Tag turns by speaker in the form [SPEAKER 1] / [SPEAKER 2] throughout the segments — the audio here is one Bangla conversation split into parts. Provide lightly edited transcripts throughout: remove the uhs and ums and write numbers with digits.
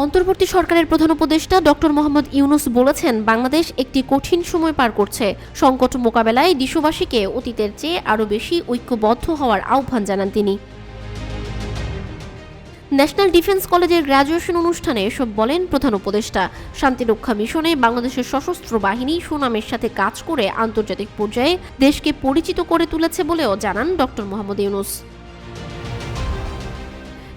[SPEAKER 1] অন্তর্বর্তী সরকারের প্রধান উপদেষ্টা ডক্টর মোহাম্মদ ইউনূস বলেছেন, বাংলাদেশ একটি কঠিন সময় পার করছে। সংকট মোকাবেলায় দেশবাসীকে অতীতের চেয়ে আরও বেশি ঐক্যবদ্ধ হওয়ার আহ্বান জানান তিনি। ন্যাশনাল ডিফেন্স কলেজের গ্র্যাজুয়েশন অনুষ্ঠানে এসব বলেন প্রধান উপদেষ্টা। শান্তিরক্ষা মিশনে বাংলাদেশের সশস্ত্র বাহিনী সুনামের সাথে কাজ করে আন্তর্জাতিক পর্যায়ে দেশকে পরিচিত করে তুলেছে বলেও জানান doctor Mohammad Yunus.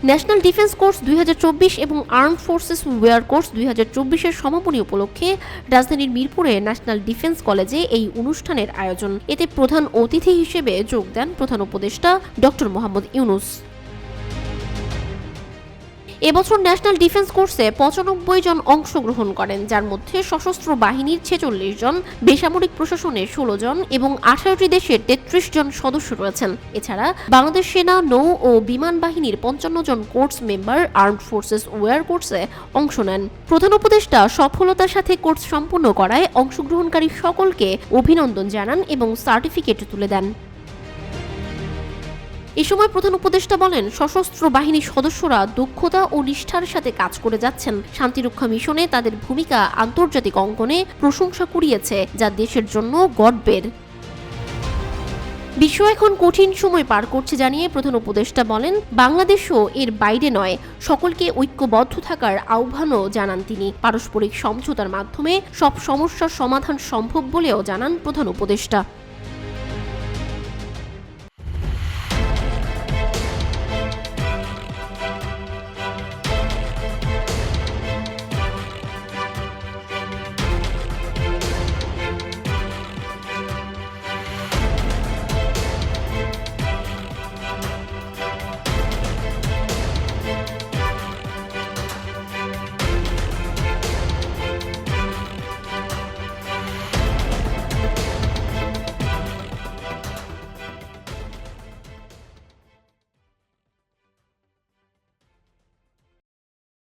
[SPEAKER 1] National defence course 2024 এবং আর্মড ফোর্সেস ওয়্যার কোর্স 2024-এর সমাপনী উপলক্ষে রাজধানীর মিরপুরে ন্যাশনাল ডিফেন্স কলেজে এই অনুষ্ঠানের আয়োজন। এতে প্রধান অতিথি হিসেবে যোগ দেন প্রধান উপদেষ্টা ডক্টর মোহাম্মদ ইউনূস। এবছর ন্যাশনাল ডিফেন্স কোর্সে 95 জন অংশগ্রহণ করেন, যার মধ্যে সশস্ত্র বাহিনীর 46 জন, বেসামরিক প্রশাসনের 16 জন এবং 18টি দেশের 33 জন সদস্য রয়েছেন। এছাড়া বাংলাদেশ সেনা, নৌ ও বিমান বাহিনীর 55 জন course member armed forces war কোর্সে অংশ নেন। প্রধান উপদেষ্টা সফলতার সাথে কোর্স সম্পন্ন করায় অংশগ্রহণকারী সকলকে অভিনন্দন জানান এবং সার্টিফিকেট তুলে দেন। এ সময় প্রধান উপদেষ্টা বলেন, সশস্ত্র বাহিনীর সদস্যরা দক্ষতা ও নিষ্ঠার সাথে কাজ করে যাচ্ছেন। শান্তিরক্ষা মিশনে তাদের ভূমিকা আন্তর্জাতিক অঙ্গনে প্রশংসা কুড়িয়েছে, যা দেশের জন্য গর্বের। বিশ্ব এখন কঠিন সময় পার করছে জানিয়ে প্রধান উপদেষ্টা বলেন, বাংলাদেশও এর বাইরে নয়। সকলকে ঐক্যবদ্ধ থাকার আহ্বানও জানান তিনি। পারস্পরিক সমঝোতার মাধ্যমে সব সমস্যার সমাধান সম্ভব বলেও জানান প্রধান উপদেষ্টা।